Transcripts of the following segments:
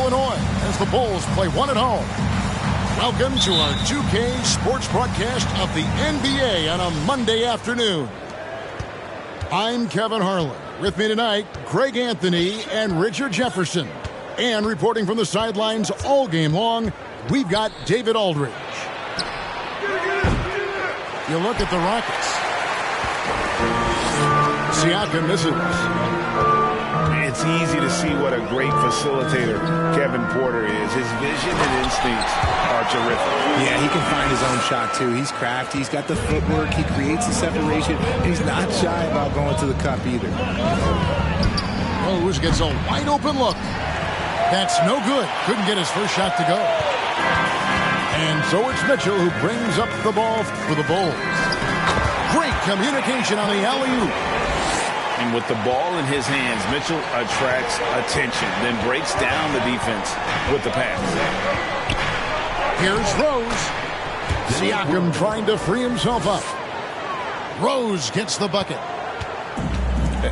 Illinois, as the Bulls play one at home. Welcome to our 2K sports broadcast of the NBA on a Monday afternoon. I'm Kevin Harlan. With me tonight, Greg Anthony and Richard Jefferson. And reporting from the sidelines all game long, we've got David Aldridge. You look at the Rockets. Siakam misses. It's easy to see what a great facilitator Kevin Porter is. His vision and instincts are terrific. Yeah, he can find his own shot, too. He's crafty. He's got the footwork. He creates the separation. He's not shy about going to the cup either. Rose gets a wide-open look. That's no good. Couldn't get his first shot to go. And so it's Mitchell who brings up the ball for the Bulls. Great communication on the alley-oop. And with the ball in his hands, Mitchell attracts attention, then breaks down the defense with the pass. Here's Rose. Siakam trying to free himself up. Rose gets the bucket.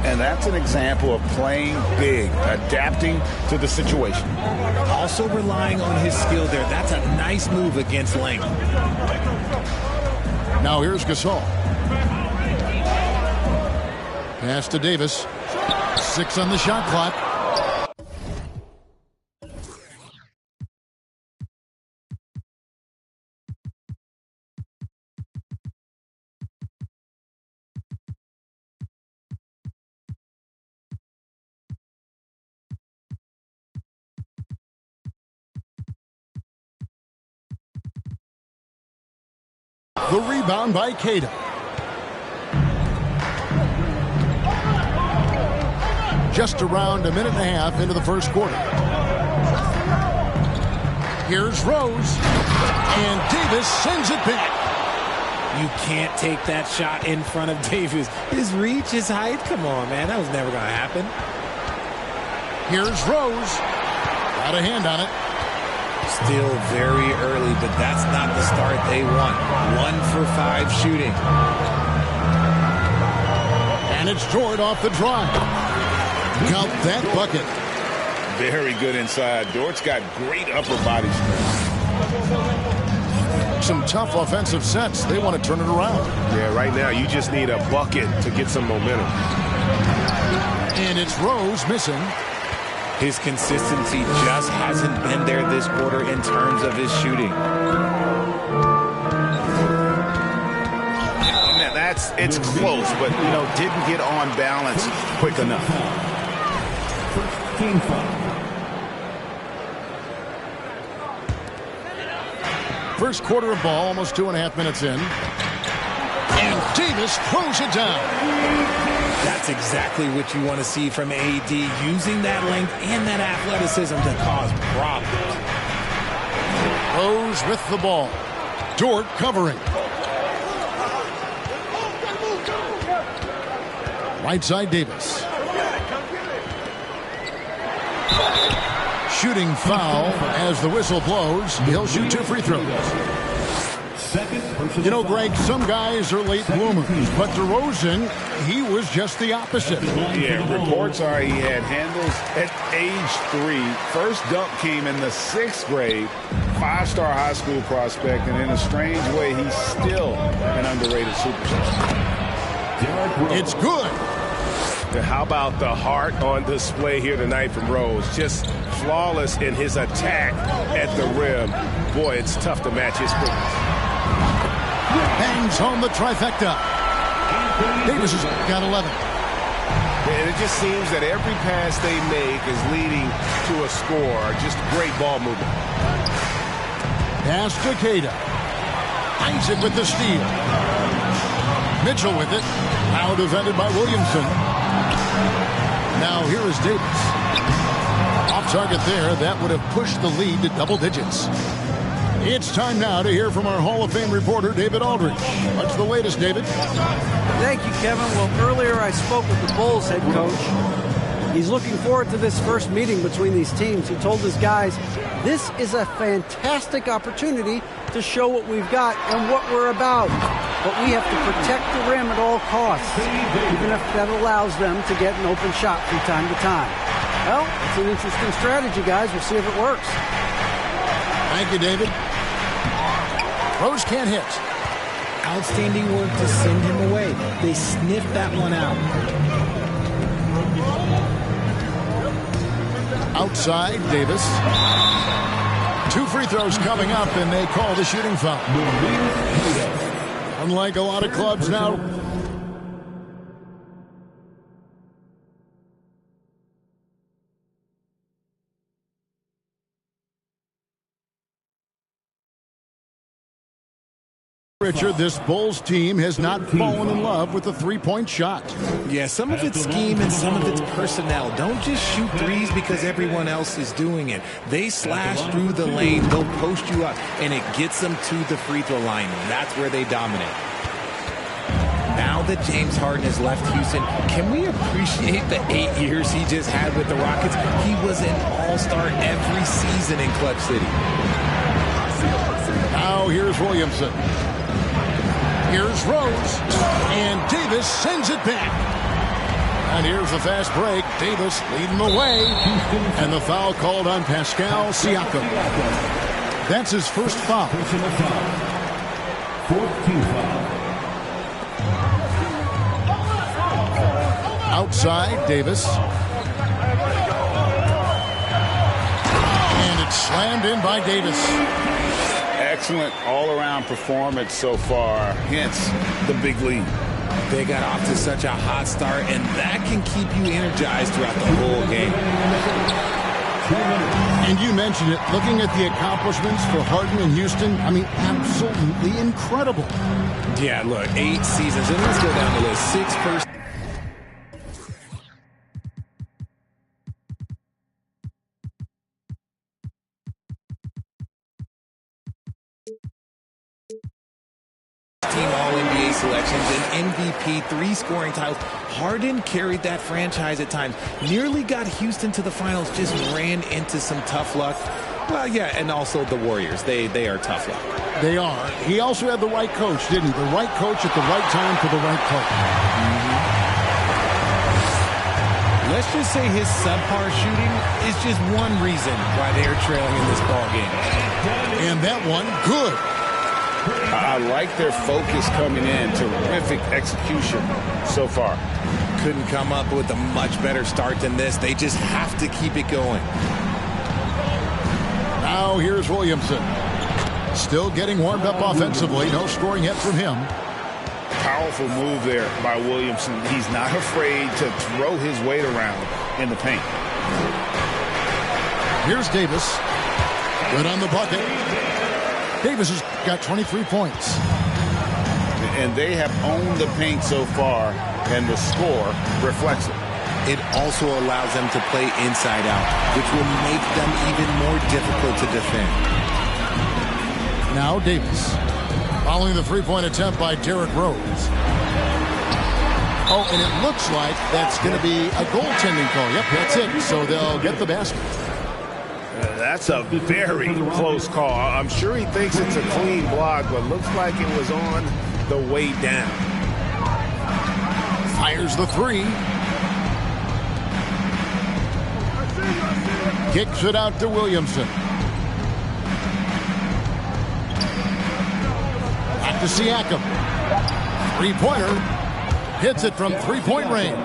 And that's an example of playing big, adapting to the situation. Also relying on his skill there. That's a nice move against length. Now here's Gasol. Pass to Davis. 6 on the shot clock. The rebound by Queta. Just around a minute and a half into the first quarter. Here's Rose. And Davis sends it back. You can't take that shot in front of Davis. His reach, his height, come on, man. That was never going to happen. Here's Rose. Got a hand on it. Still very early, but that's not the start they want. 1 for 5 shooting. And it's Dort off the drive. Count that bucket. Very good inside. Dort's got great upper body strength. Some tough offensive sets. They want to turn it around. Yeah, right now you just need a bucket to get some momentum. And it's Rose missing. His consistency just hasn't been there this quarter in terms of his shooting. It's close, but, didn't get on balance quick enough. First quarter of ball, almost 2.5 minutes in. And Davis throws it down. That's exactly what you want to see from AD, using that length and that athleticism to cause problems. Rose with the ball. Dort covering. Right side Davis. Shooting foul as the whistle blows. He'll shoot 2 free throws. Greg, some guys are late bloomers, but DeRozan, he was just the opposite. Yeah, reports are he had handles at age 3. First dunk came in the 6th grade. 5-star high school prospect, and in a strange way, he's still an underrated superstar. It's good. How about the heart on display here tonight from Rose? Just flawless in his attack at the rim. Boy, it's tough to match his quickness. Bangs home the trifecta. Davis has got 11. And it just seems that every pass they make is leading to a score. Just great ball movement. Pass to Queta. Isaac with the steal. Mitchell with it. Now defended by Williamson. Now here is Davis. Off target there. That would have pushed the lead to double digits. It's time now to hear from our Hall of Fame reporter, David Aldridge. What's the latest, David? Thank you, Kevin. Well, earlier I spoke with the Bulls head coach. He's looking forward to this first meeting between these teams. He told his guys, this is a fantastic opportunity to show what we've got and what we're about. But we have to protect the rim at all costs, even if that allows them to get an open shot from time to time. Well, it's an interesting strategy, guys. We'll see if it works. Thank you, David. Rose can't hit. Outstanding work to send him away. They sniffed that one out. Outside, Davis. 2 free throws coming up, and they call the shooting foul. Unlike a lot of clubs now, Richard, this Bulls team has not fallen in love with the three-point shot. Yeah, some of it's scheme and some of it's personnel. Don't just shoot threes because everyone else is doing it. They slash through the lane, they'll post you up, and it gets them to the free throw line. That's where they dominate. Now that James Harden has left Houston, can we appreciate the 8 years he just had with the Rockets? He was an all-star every season in Clutch City. Now here's Williamson. Here's Rose, and Davis sends it back. And here's the fast break. Davis leading the way, and the foul called on Pascal Siakam. That's his first foul. Outside, Davis. And it's slammed in by Davis. Excellent all-around performance so far, hence the big lead. They got off to such a hot start, and that can keep you energized throughout the whole game. And you mentioned it, looking at the accomplishments for Harden in Houston, I mean, absolutely incredible. Yeah, look, 8 seasons, and let's go down the list. 6 first. Team All-NBA selections and MVP, 3 scoring titles. Harden carried that franchise at times. Nearly got Houston to the finals, just ran into some tough luck. Well, yeah, and also the Warriors. They are tough luck. They are. He also had the right coach, didn't he? The right coach at the right time for the right coach. Let's just say his subpar shooting is just one reason why they're trailing in this ball game. And that one, good. I like their focus coming in. Terrific execution so far. Couldn't come up with a much better start than this. They just have to keep it going. Now here's Williamson. Still getting warmed up offensively. No scoring yet from him. Powerful move there by Williamson. He's not afraid to throw his weight around in the paint. Here's Davis. Good on the bucket. Davis has got 23 points. And they have owned the paint so far, and the score reflects it. It also allows them to play inside out, which will make them even more difficult to defend. Now Davis. Following the three-point attempt by Derrick Rose. Oh, and it looks like that's going to be a goaltending call. Yep, that's it. So they'll get the basket. That's a very close call. I'm sure he thinks it's a clean block, but looks like it was on the way down. Fires the three. Kicks it out to Williamson. Back to Siakam. Three-pointer. Hits it from three-point range.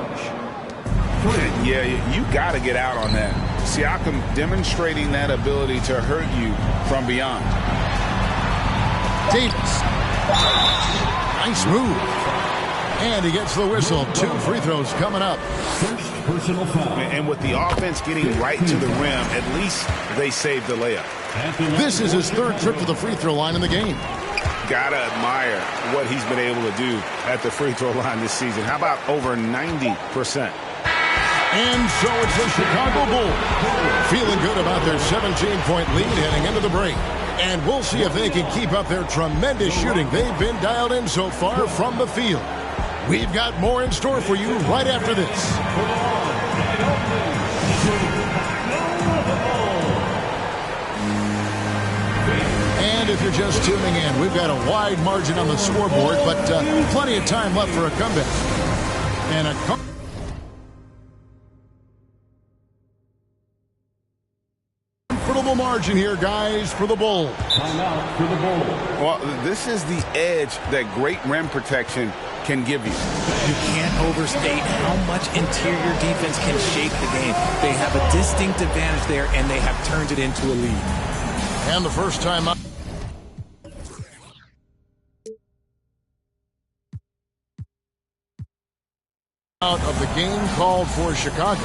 Yeah, you got to get out on that. Siakam demonstrating that ability to hurt you from beyond. Davis. Nice move. And he gets the whistle. 2 free throws coming up. First personal foul. And with the offense getting right to the rim, at least they saved the layup. This is his 3rd trip to the free throw line in the game. Gotta admire what he's been able to do at the free throw line this season. How about over 90%? And so it's the Chicago Bulls feeling good about their 17-point lead heading into the break. And we'll see if they can keep up their tremendous shooting. They've been dialed in so far from the field. We've got more in store for you right after this. And if you're just tuning in, we've got a wide margin on the scoreboard, but plenty of time left for a comeback. And a notable margin here, guys, for the Bulls. Timeout for the Bulls. Well, this is the edge that great rim protection can give you. You can't overstate how much interior defense can shape the game. They have a distinct advantage there, and they have turned it into a lead. And the first time out of the game called for Chicago.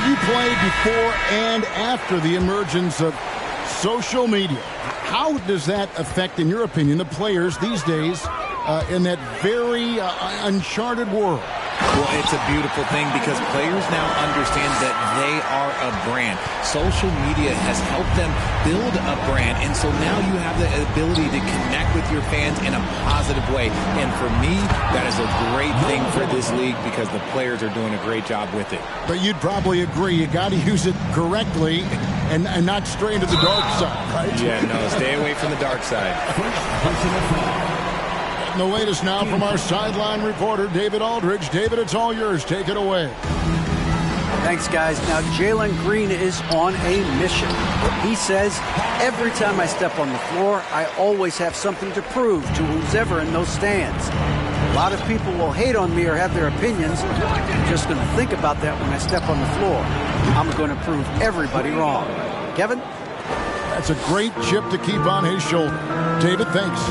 You played before and after the emergence of social media. How does that affect, in your opinion, the players these days in that very uncharted world? Well, it's a beautiful thing because players now understand that they are a brand. Social media has helped them build a brand, and so now you have the ability to connect with your fans in a positive way. And for me, that is a great thing for this league because the players are doing a great job with it. But you'd probably agree you got to use it correctly and not stray into the dark side, right? Yeah, no, stay away from the dark side. The latest now from our sideline reporter, David Aldridge. David, it's all yours. Take it away. Thanks, guys. Now, Jalen Green is on a mission. He says, every time I step on the floor, I always have something to prove to who's ever in those stands. A lot of people will hate on me or have their opinions. I'm just going to think about that when I step on the floor. I'm going to prove everybody wrong. Kevin? That's a great chip to keep on his shoulder. David, thanks.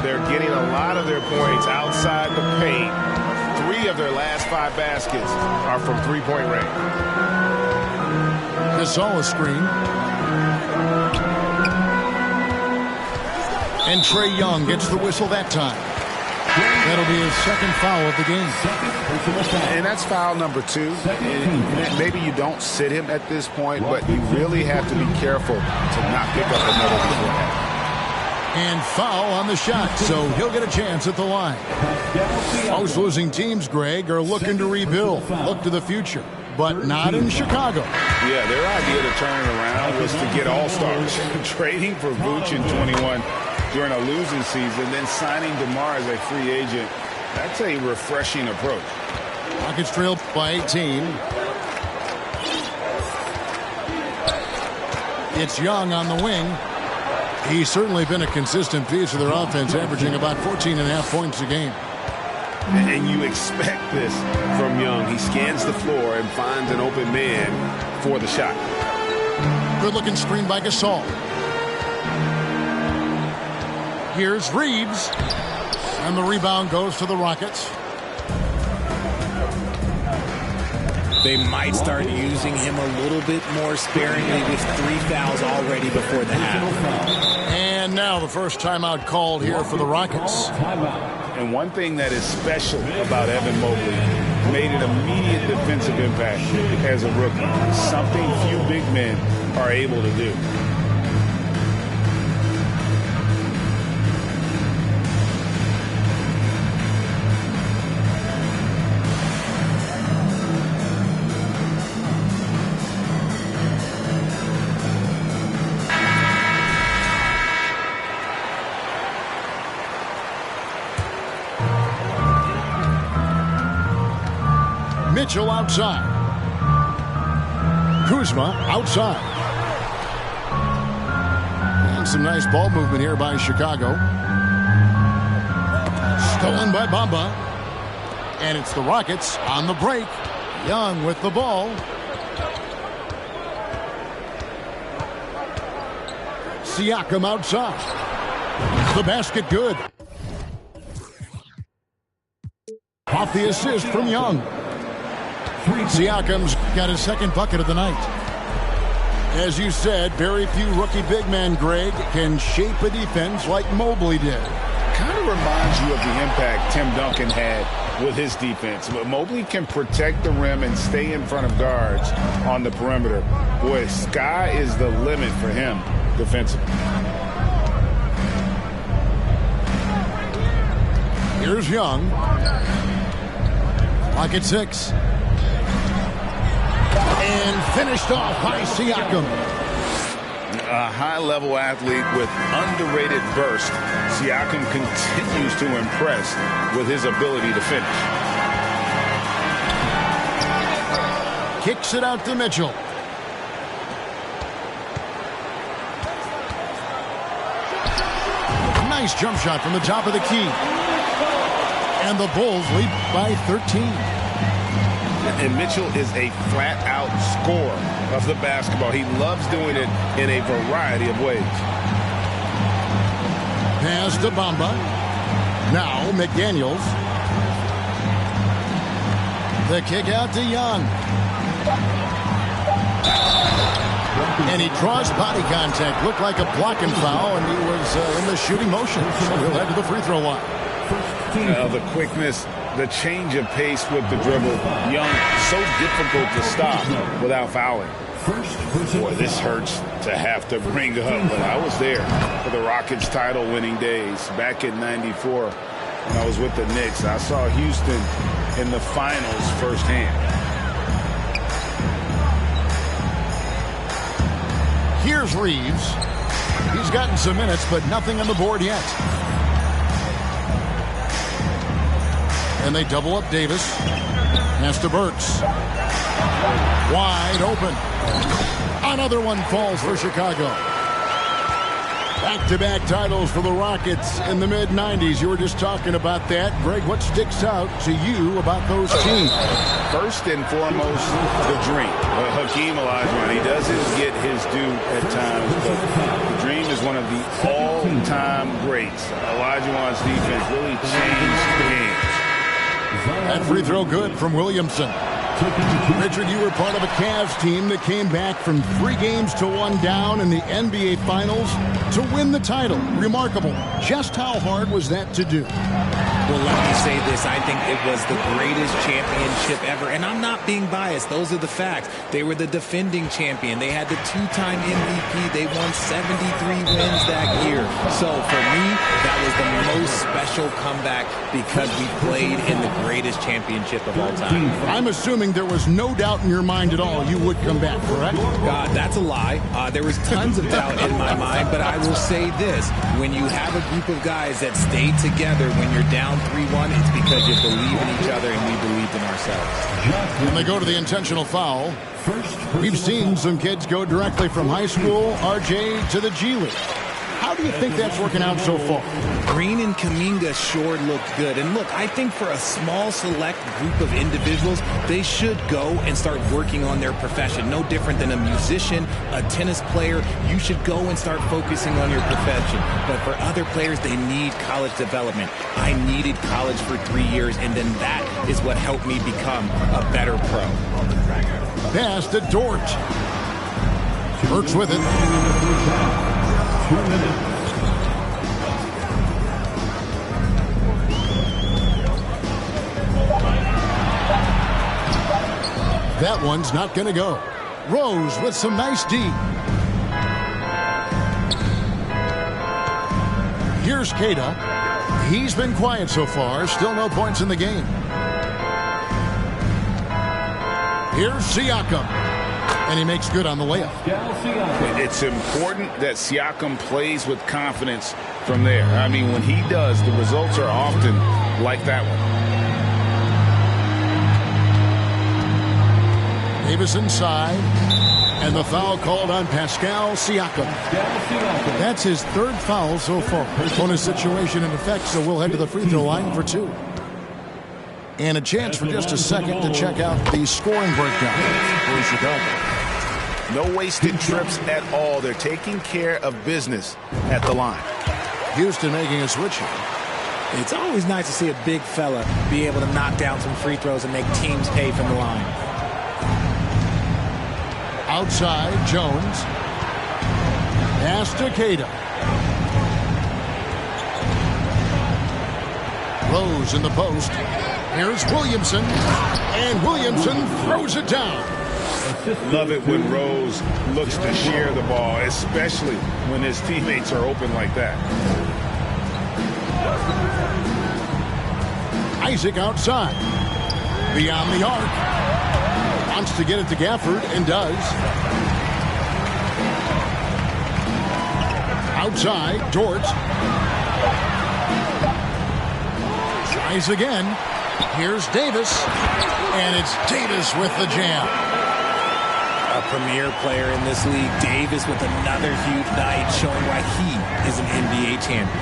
They're getting a lot of their points outside the paint. 3 of their last 5 baskets are from three-point range. Gasol a screen. And Trae Young gets the whistle that time. That'll be his second foul of the game. And that's foul number 2. And maybe you don't sit him at this point, but you really have to be careful to not pick up another before. And foul on the shot, so he'll get a chance at the line. Most losing teams, Greg, are looking to rebuild, look to the future, but not in Chicago. Yeah, their idea to turn it around was to get all-stars. Trading for Vooch in 21 during a losing season, then signing DeMar as a free agent. That's a refreshing approach. Rockets trailed by 18. It's Young on the wing. He's certainly been a consistent piece of their offense, averaging about 14.5 points a game. And you expect this from Young. He scans the floor and finds an open man for the shot. Good-looking screen by Gasol. Here's Reeves. And the rebound goes to the Rockets. They might start using him a little bit more sparingly with 3 fouls already before the half. And now the first timeout called here for the Rockets. And one thing that is special about Evan Mobley, made an immediate defensive impact as a rookie. Something few big men are able to do. Mitchell outside. Kuzma outside. And some nice ball movement here by Chicago. Stolen by Bamba. And it's the Rockets on the break. Young with the ball. Siakam outside. The basket good. Off the assist from Young. Siakam's got his second bucket of the night. As you said, very few rookie big men, Greg, can shape a defense like Mobley did. Kind of reminds you of the impact Tim Duncan had with his defense. But Mobley can protect the rim and stay in front of guards on the perimeter. Boy, sky is the limit for him defensively. Here's Young. Pocket 6. And finished off by Siakam. A high-level athlete with underrated burst. Siakam continues to impress with his ability to finish. Kicks it out to Mitchell. Nice jump shot from the top of the key. And the Bulls lead by 13. And Mitchell is a flat-out scorer of the basketball. He loves doing it in a variety of ways. Pass to Bamba. Now McDaniels. The kick out to Young. And he draws body contact. Looked like a blocking foul, and he was in the shooting motion. So he'll head to the free throw line. The quickness, the change of pace with the dribble. Young, so difficult to stop without fouling. Boy, this hurts to have to bring up, but I was there for the Rockets title-winning days back in '94 when I was with the Knicks. I saw Houston in the finals firsthand. Here's Reeves. He's gotten some minutes, but nothing on the board yet. And they double up Davis. Pass to Burks. Wide open. Another one falls for Chicago. Back-to-back titles for the Rockets in the mid-90s. You were just talking about that. Greg, what sticks out to you about those teams? First and foremost, the dream. Hakeem Olajuwon, he doesn't get his due at times, but the dream is one of the all-time greats. Olajuwon's defense really changed the game. That free throw good from Williamson. Richard, you were part of a Cavs team that came back from 3 games to 1 down in the NBA Finals to win the title. Remarkable. Just how hard was that to do? Well, let me say this. I think it was the greatest championship ever. And I'm not being biased. Those are the facts. They were the defending champion. They had the 2-time MVP. They won 73 wins that year. So for me, that was the most special comeback because we played in the greatest championship of all time. I'm assuming there was no doubt in your mind at all you would come back, correct? That's a lie. There was tons of doubt in my mind, but I will say this. When you have a group of guys that stay together when you're down 3-1, it's because you believe in each other and we believed in ourselves. When they go to the intentional foul, we've seen some kids go directly from high school, RJ, to the G League. How do you think that's working out so far? Green and Kuminga sure look good. And look, I think for a small select group of individuals, they should go and start working on their profession. No different than a musician, a tennis player. You should go and start focusing on your profession. But for other players, they need college development. I needed college for 3 years, and then that is what helped me become a better pro. Pass to Dort. Burks with it. 2 minutes. That one's not going to go. Rose with some nice D. Here's Keita. He's been quiet so far. Still no points in the game. Here's Siakam. And he makes good on the layup. It's important that Siakam plays with confidence from there. I mean, when he does, the results are often like that one. Davis inside. And the foul called on Pascal Siakam. That's his 3rd foul so far. Bonus situation in effect, so we'll head to the free throw line for 2. And a chance for just a second to check out the scoring breakdown for Chicago. No wasted trips at all. They're taking care of business at the line. Houston making a switch here. It's always nice to see a big fella be able to knock down some free throws and make teams pay from the line. Outside, Jones. Pass to Keita. Rose in the post. Here's Williamson. And Williamson throws it down. Love it when Rose looks to share the ball, especially when his teammates are open like that. Isaac outside. Beyond the arc. Wants to get it to Gafford and does. Outside, Dort. Tries again. Here's Davis. And it's Davis with the jam. A premier player in this league, Davis with another huge night, showing why he is an NBA champion.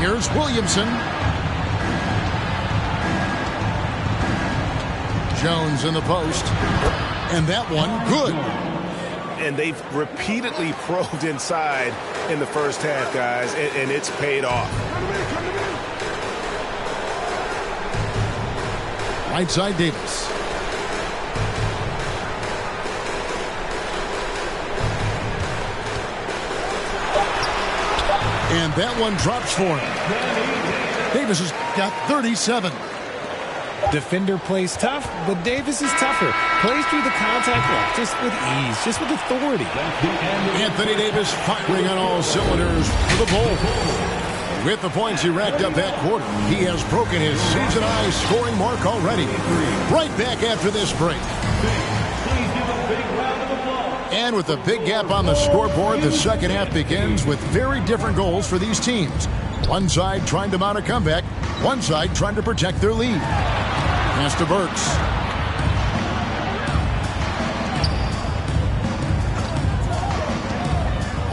Here's Williamson. Jones in the post. And that one, good. And they've repeatedly probed inside in the first half, guys, and it's paid off. Right side Davis. And that one drops for him. Davis has got 37. Defender plays tough, but Davis is tougher. Plays through the contact line, just with ease, just with authority. Anthony Davis firing on all cylinders for the Bulls. With the points he racked up that quarter, he has broken his season-high scoring mark already. Right back after this break. And with a big gap on the scoreboard, the second half begins with very different goals for these teams. One side trying to mount a comeback, one side trying to protect their lead. Pass to Burks.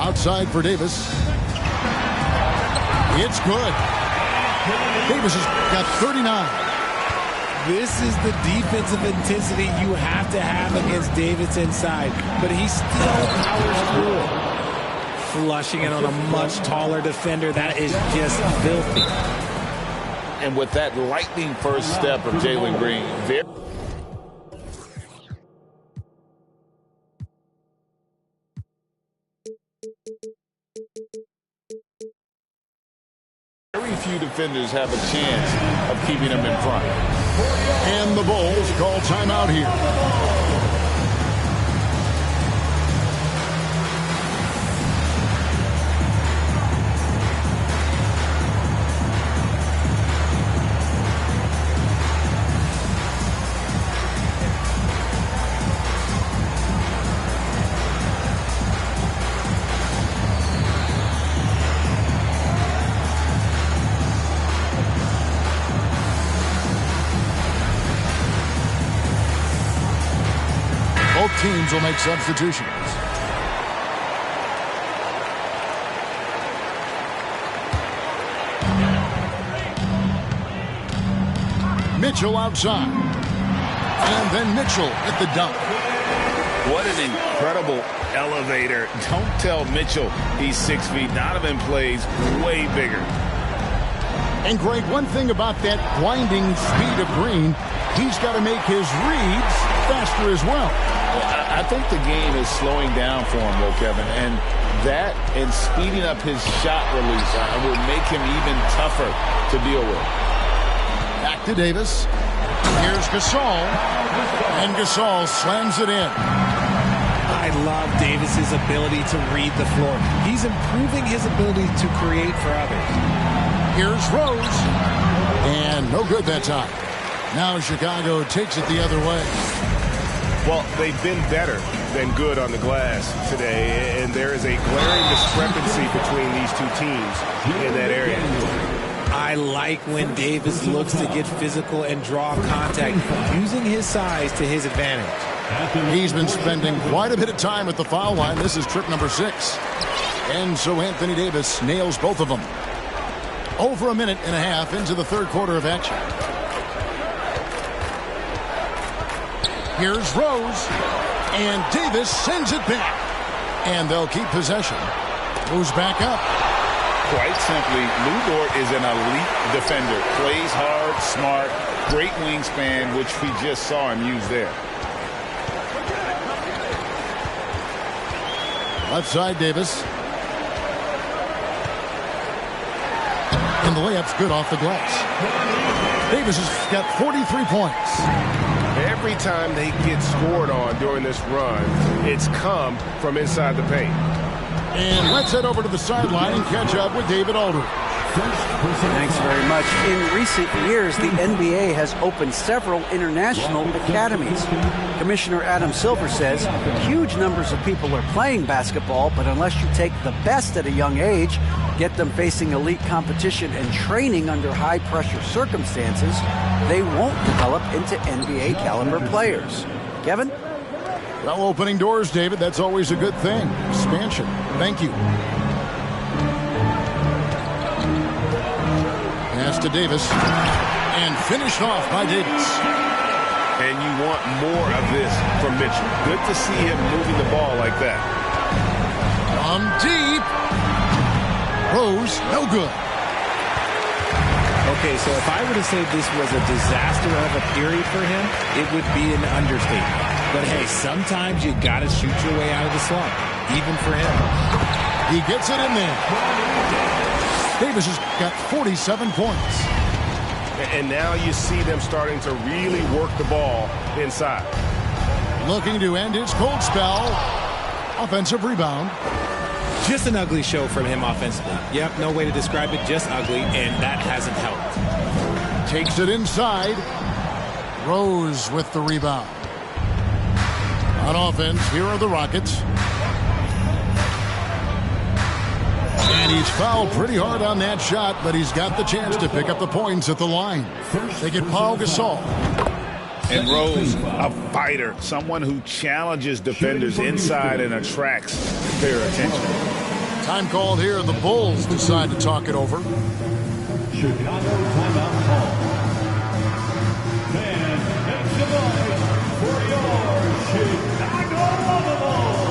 Outside for Davis. It's good. Davis has got 39. This is the defensive intensity you have to have against Davis inside, but he still powers through. Flushing it on a much taller defender. That is just filthy. And with that lightning first step of Jalen Green, very few defenders have a chance of keeping him in front. And the Bulls call timeout here. Both teams will make substitutions. Mitchell outside. And then Mitchell at the dunk. What an incredible elevator. Don't tell Mitchell he's 6 feet. Donovan plays way bigger. And Greg, one thing about that blinding speed of Green, he's got to make his reads faster as well. I think the game is slowing down for him, though, Kevin. And that and speeding up his shot release will make him even tougher to deal with. Back to Davis. Here's Gasol. And Gasol slams it in. I love Davis's ability to read the floor. He's improving his ability to create for others. Here's Rose. And no good that time. Now Chicago takes it the other way. Well, they've been better than good on the glass today, and there is a glaring discrepancy between these two teams in that area. I like when Davis looks to get physical and draw contact, using his size to his advantage. He's been spending quite a bit of time at the foul line. This is trip number 6. And so Anthony Davis nails both of them. Over a minute and a half into the third quarter of action. Here's Rose. And Davis sends it back. And they'll keep possession. Moves back up. Quite simply, Lou Dort is an elite defender. Plays hard, smart, great wingspan, which we just saw him use there. Left side, Davis. And the layup's good off the glass. Davis has got 43 points. Every time they get scored on during this run, it's come from inside the paint. And let's head over to the sideline and catch up with David Aldridge. Thanks very much. In recent years, the NBA has opened several international academies. Commissioner Adam Silver says huge numbers of people are playing basketball, but unless you take the best at a young age, Get them facing elite competition and training under high-pressure circumstances, they won't develop into NBA-caliber players. Kevin? Well, opening doors, David, that's always a good thing. Expansion. Thank you. Pass to Davis. And finished off by Davis. And you want more of this from Mitchell. Good to see him moving the ball like that. On deep. Rose, no good. Okay, so if I were to say this was a disaster of a period for him, it would be an understatement. But hey, sometimes you got to shoot your way out of the slump, even for him. He gets it in there. Davis has got 47 points. And now you see them starting to really work the ball inside. Looking to end his cold spell. Offensive rebound. Just an ugly show from him offensively. Yep, no way to describe it, just ugly, and that hasn't helped. Takes it inside. Rose with the rebound. On offense, here are the Rockets. And he's fouled pretty hard on that shot, but he's got the chance to pick up the points at the line. They get Paul Gasol. And Rose, a fighter, someone who challenges defenders inside and attracts their attention. Time called here. The Bulls decide to talk it over. Chicago timeout call. And next to line for your Chicago Bulls.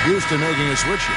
Houston making a switch here.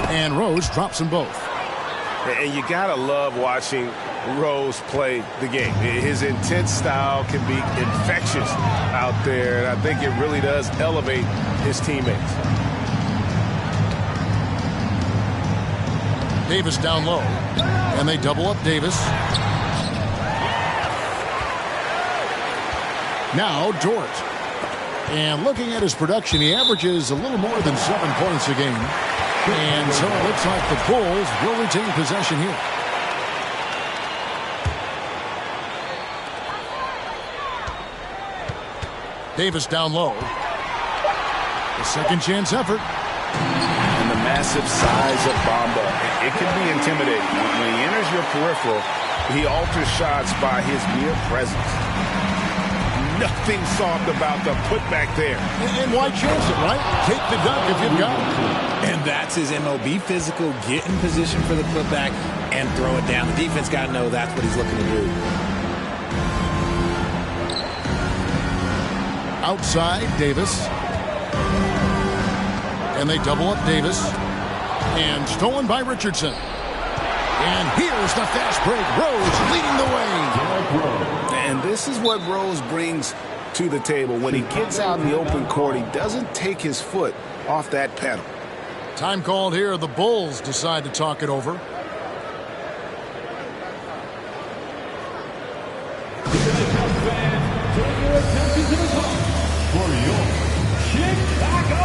And Rose drops them both. And you got to love watching Rose play the game. His intense style can be infectious out there, and I think it really does elevate his teammates. Davis down low, and they double up Davis. Now Dort. And looking at his production, he averages a little more than 7 points a game. And so it looks like the Bulls will retain possession here. Davis down low. The second chance effort. And the massive size of Bamba, it can be intimidating. When he enters your peripheral, he alters shots by his mere presence. Nothing soft about the putback there. And why chance it, right? Take the dunk if you've got it. And that's his MO. Be physical, get in position for the putback, and throw it down. The defense got to know that's what he's looking to do. Outside, Davis. And they double up Davis. And stolen by Richardson. And here's the fast break. Rose leading the way. And this is what Rose brings to the table. When he gets out in the open court, he doesn't take his foot off that pedal. Time called here. The Bulls decide to talk it over. Turn your attention to the top for your Chicago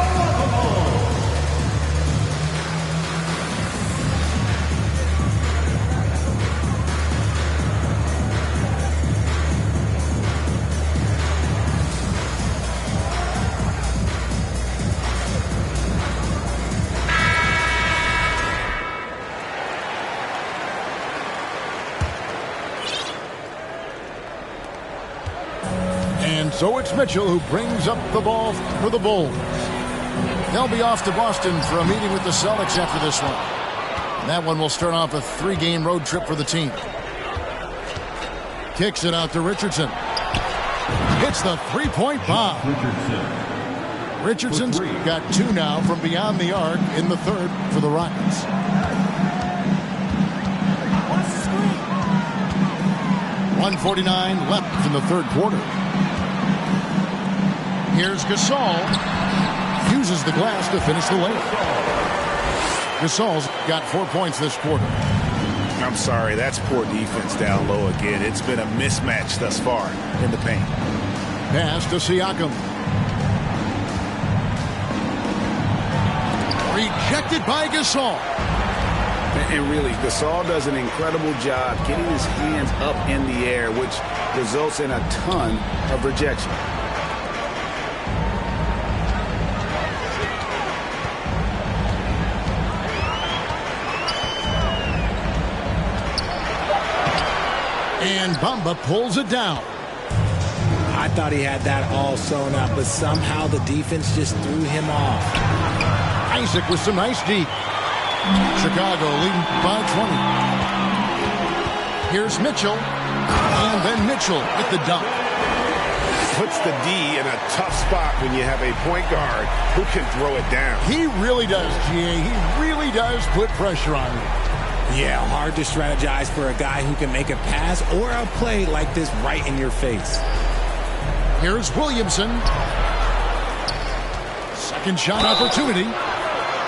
Bulls. So it's Mitchell who brings up the ball for the Bulls. They'll be off to Boston for a meeting with the Celtics after this one. That one will start off a 3-game road trip for the team. Kicks it out to Richardson. Hits the three-point bomb. Richardson's got 2 now from beyond the arc in the third for the Rockets. .149 left in the third quarter. Here's Gasol. Uses the glass to finish the layup. Gasol's got 4 points this quarter. I'm sorry, that's poor defense down low again. It's been a mismatch thus far in the paint. Pass to Siakam. Rejected by Gasol. And really, Gasol does an incredible job getting his hands up in the air, which results in a ton of rejection. And Bamba pulls it down. I thought he had that all sewn up, but somehow the defense just threw him off. Isaac with some nice D. Chicago leading by 20. Here's Mitchell. And then Mitchell with the dunk. Puts the D in a tough spot when you have a point guard who can throw it down. He really does, GA. He really does put pressure on you. Yeah, hard to strategize for a guy who can make a pass or a play like this right in your face. Here's Williamson. Second shot opportunity.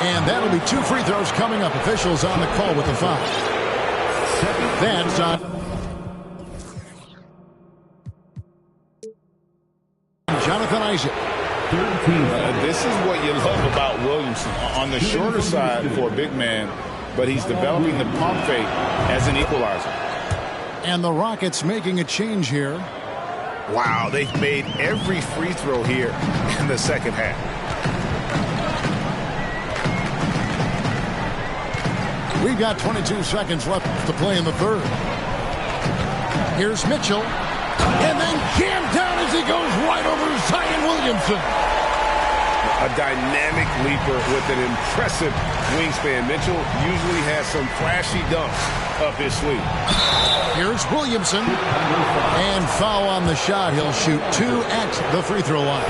And that'll be 2 free throws coming up. Officials on the call with the foul. That's on Jonathan Isaac. This is what you love about Williamson. On the shorter side for a big man, but he's developing the pump fake as an equalizer. And the Rockets making a change here. Wow, they've made every free throw here in the second half. We've got 22 seconds left to play in the third. Here's Mitchell. And then jammed down as he goes right over Zion Williamson. A dynamic leaper with an impressive wingspan. Mitchell usually has some flashy dunks up his sleeve. Here's Williamson. And foul on the shot. He'll shoot 2 at the free throw line.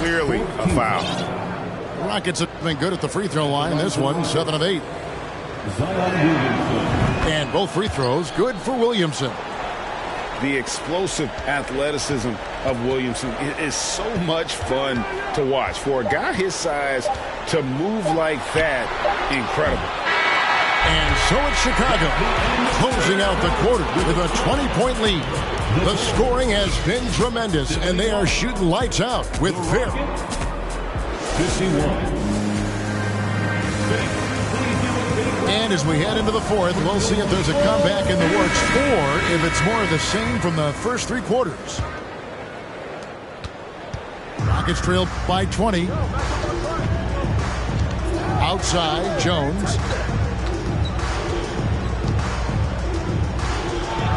Clearly a foul. Rockets have been good at the free throw line. This one, 7 of 8. And both free throws good for Williamson. The explosive athleticism of Williamson is so much fun to watch. For a guy his size to move like that, incredible. And so it's Chicago closing out the quarter with a 20-point lead. The scoring has been tremendous, and they are shooting lights out with Fair. 51. And as we head into the fourth, we'll see if there's a comeback in the works or if it's more of the same from the first 3 quarters. Rockets trail by 20. Outside, Jones.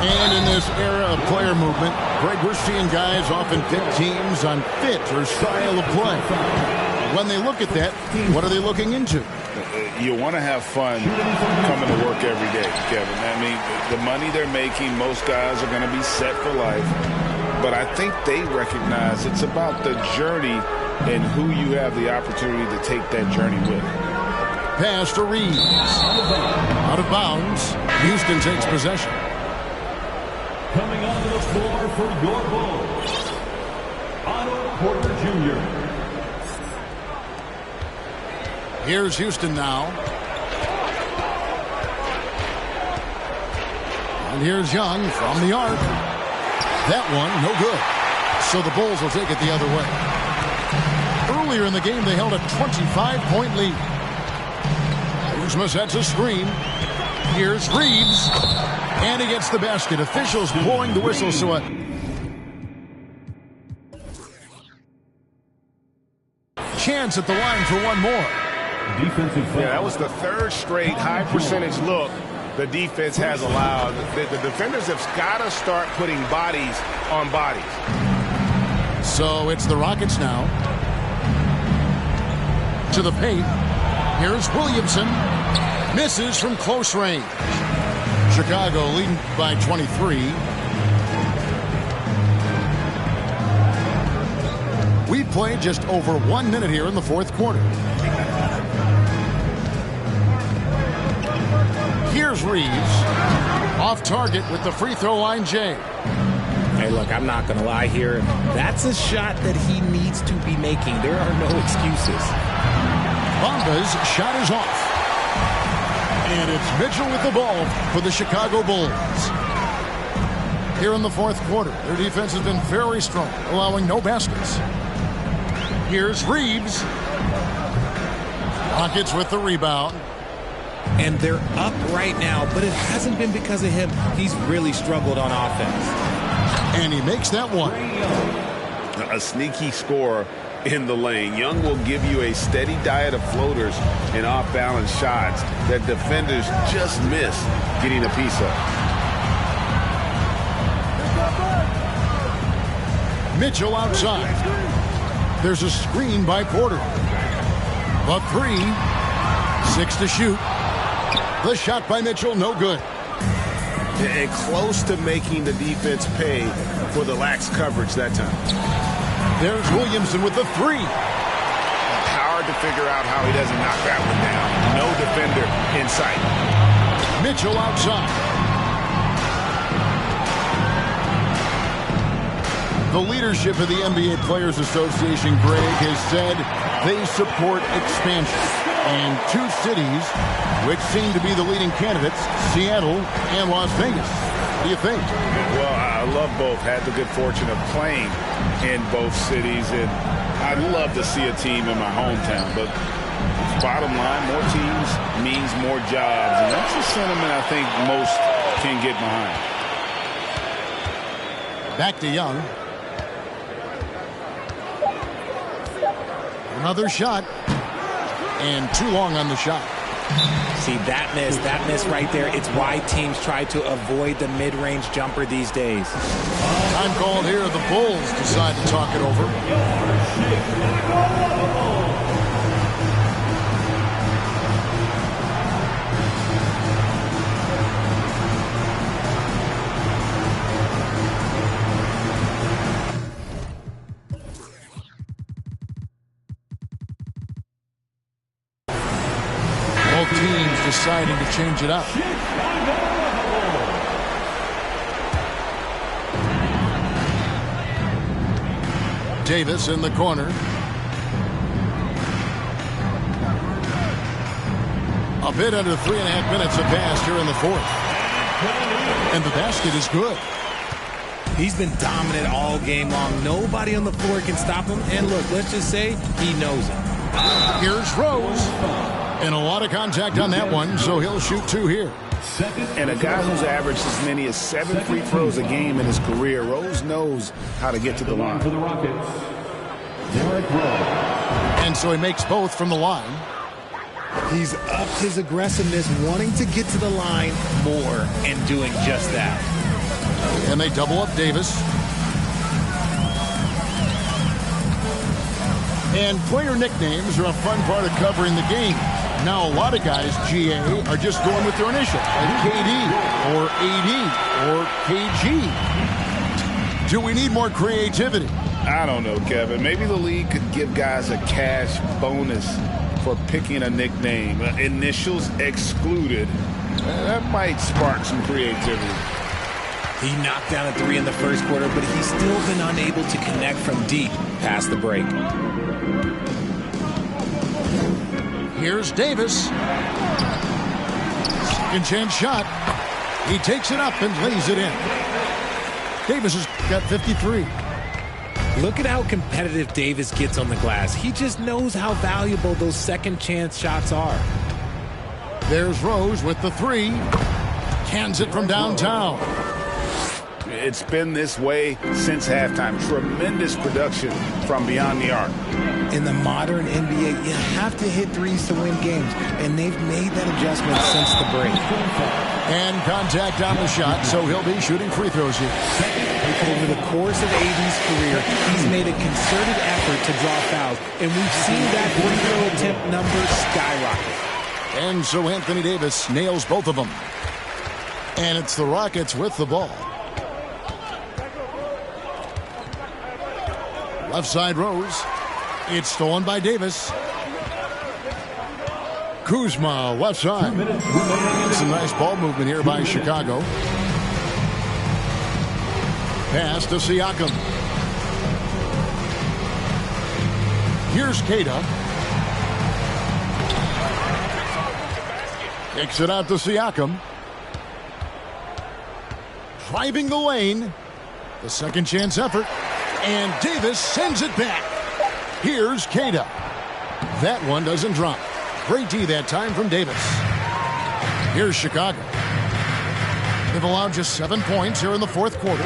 And in this era of player movement, Greg, we're seeing guys often fit teams on fit or style of play. When they look at that, what are they looking into? You want to have fun coming to work every day, Kevin. I mean, the money they're making, most guys are going to be set for life. But I think they recognize it's about the journey and who you have the opportunity to take that journey with. Pass to Reeves. Out of bounds. Houston takes possession. for your Bulls, Otto Porter Jr. Here's Houston now. And here's Young from the arc. That one, no good. So the Bulls will take it the other way. Earlier in the game, they held a 25-point lead. Kuzma sets a screen. Here's Reeves. And he gets the basket. Officials blowing the whistle, so a chance at the line for one more. Defensive foul. Yeah, that was the third straight high percentage look the defense has allowed. The defenders have got to start putting bodies on bodies. So it's the Rockets now. To the paint. Here's Williamson. Misses from close range. Chicago leading by 23. We played just over 1 minute here in the fourth quarter. Here's Reeves. Off target with the free throw line, Jay. Hey, look, I'm not going to lie here. That's a shot that he needs to be making. There are no excuses. Bamba's shot is off. And it's Mitchell with the ball for the Chicago Bulls. Here in the fourth quarter, their defense has been very strong, allowing no baskets. Here's Reeves. Rockets with the rebound. And they're up right now, but it hasn't been because of him. He's really struggled on offense. And he makes that one. A sneaky scorer in the lane. Young will give you a steady diet of floaters and off-balance shots that defenders just miss getting a piece of. Mitchell outside. There's a screen by Porter. The three. 6 to shoot. The shot by Mitchell, no good. And close to making the defense pay for the lax coverage that time. There's Williamson with the three. Hard to figure out how he doesn't knock that one down. No defender in sight. Mitchell outside. The leadership of the NBA Players Association, Greg, has said they support expansion. And two cities which seem to be the leading candidates, Seattle and Las Vegas. What do you think? Well, I love both. Had the good fortune of playing in both cities, and I'd love to see a team in my hometown. But bottom line, more teams means more jobs, and that's the sentiment I think most can get behind. Back to Young. Another shot. And too long on the shot. See, that miss right there, it's why teams try to avoid the mid-range jumper these days. Time called here. The Bulls decide to talk it over. Teams deciding to change it up. Davis in the corner. A bit under 3.5 minutes have passed here in the fourth. And the basket is good. He's been dominant all game long. Nobody on the floor can stop him. And look, let's just say he knows it. Here's Rose. And a lot of contact on that one, so he'll shoot 2 here. And a guy who's averaged as many as 7 free throws a game in his career, Rose knows how to get to the line. For the Rockets, Derrick Rose. And so he makes both from the line. He's upped his aggressiveness, wanting to get to the line more and doing just that. And they double up Davis. And player nicknames are a fun part of covering the game. Now a lot of guys, GA, are just going with their initial, like KD or AD or KG. Do we need more creativity? I don't know, Kevin. Maybe the league could give guys a cash bonus for picking a nickname. Initials excluded. That might spark some creativity. He knocked down a 3 in the first quarter, but he's still been unable to connect from deep past the break. Here's Davis. Second chance shot. He takes it up and lays it in. Davis has got 53. Look at how competitive Davis gets on the glass. He just knows how valuable those second chance shots are. There's Rose with the 3. Cans it from downtown. It's been this way since halftime. Tremendous production from beyond the arc. In the modern NBA, you have to hit threes to win games, and they've made that adjustment since the break. And contact on the shot, so he'll be shooting free throws here. Over the course of AD's career, he's made a concerted effort to draw fouls, and we've seen that free throw attempt number skyrocket. And so Anthony Davis nails both of them. And it's the Rockets with the ball. Left side Rose. It's stolen by Davis. Kuzma, left side. Some nice ball movement here by Chicago. Pass to Siakam. Here's Queta. Kicks it out to Siakam. Driving the lane. The second chance effort. And Davis sends it back. Here's Queta. That one doesn't drop. Great D that time from Davis. Here's Chicago. They've allowed just 7 points here in the fourth quarter.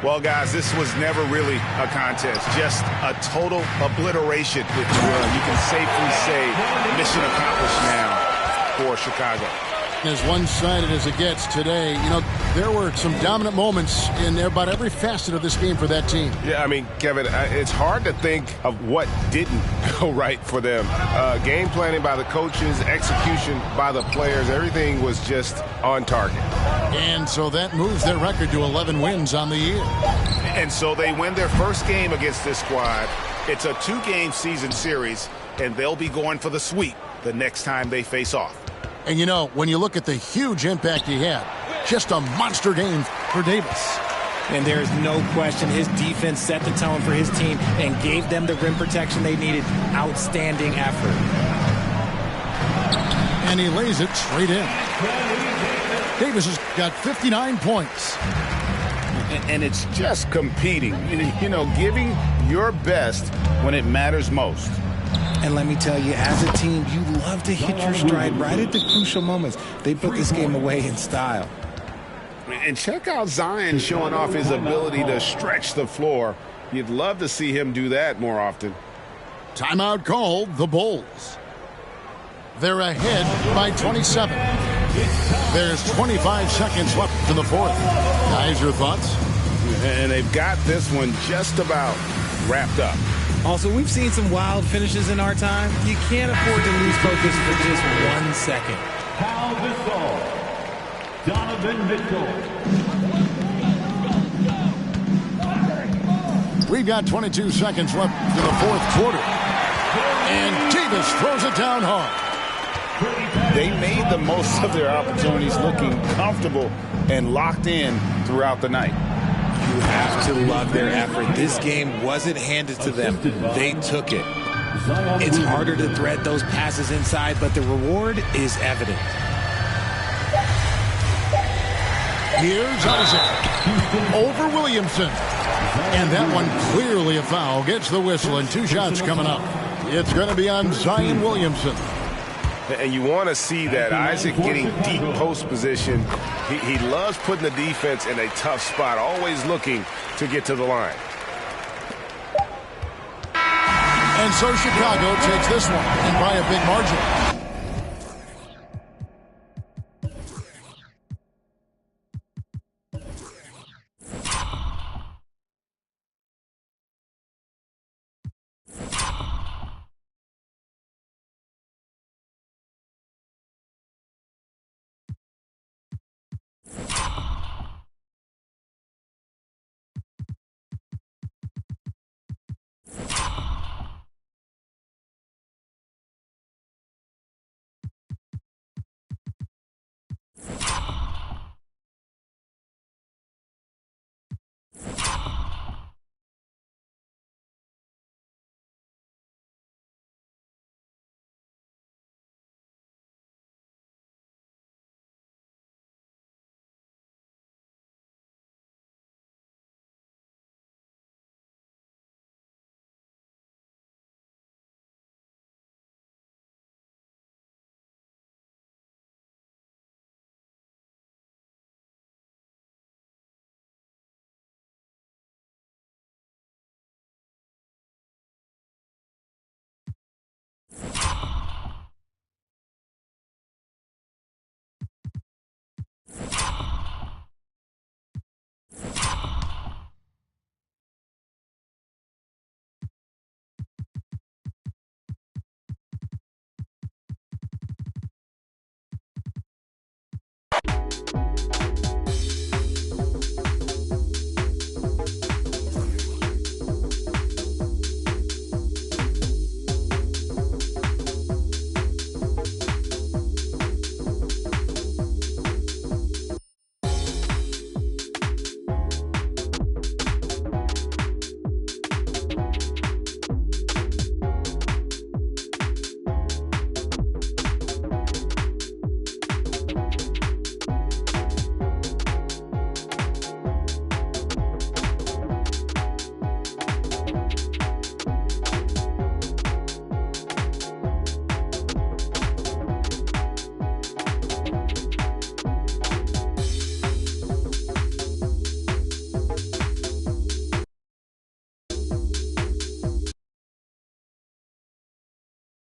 Well, guys, this was never really a contest. Just a total obliteration, if you will. You can safely say mission accomplished now for Chicago. As one-sided as it gets today, you know, there were some dominant moments in about every facet of this game for that team. Yeah, I mean, Kevin, it's hard to think of what didn't go right for them. Game planning by the coaches, execution by the players, everything was just on target. And so that moves their record to 11 wins on the year. And so they win their first game against this squad. It's a 2-game season series, and they'll be going for the sweep the next time they face off. And, you know, when you look at the huge impact he had, just a monster game for Davis. And there's no question his defense set the tone for his team and gave them the rim protection they needed. Outstanding effort. And he lays it straight in. Davis has got 59 points. And it's just competing, you know, giving your best when it matters most. And let me tell you, as a team, you love to hit your stride right at the crucial moments. They put this game away in style. And check out Zion showing off his ability to stretch the floor. You'd love to see him do that more often. Timeout called, the Bulls. They're ahead by 27. There's 25 seconds left in the fourth. Guys, your thoughts? And they've got this one just about wrapped up. Also, we've seen some wild finishes in our time. You can't afford to lose focus for just 1 second. Foul Gasol. Donovan Mitchell. We've got 22 seconds left in the fourth quarter. And Davis throws it down hard. They made the most of their opportunities, looking comfortable and locked in throughout the night. You have to love their effort. This game wasn't handed to them. They took it. It's harder to thread those passes inside, but the reward is evident. Here's Isaac over Williamson. And that one clearly a foul. Gets the whistle and 2 shots coming up. It's going to be on Zion Williamson. And you want to see that. Isaac getting deep post position. He loves putting the defense in a tough spot, always looking to get to the line. And so Chicago takes this one, and by a big margin.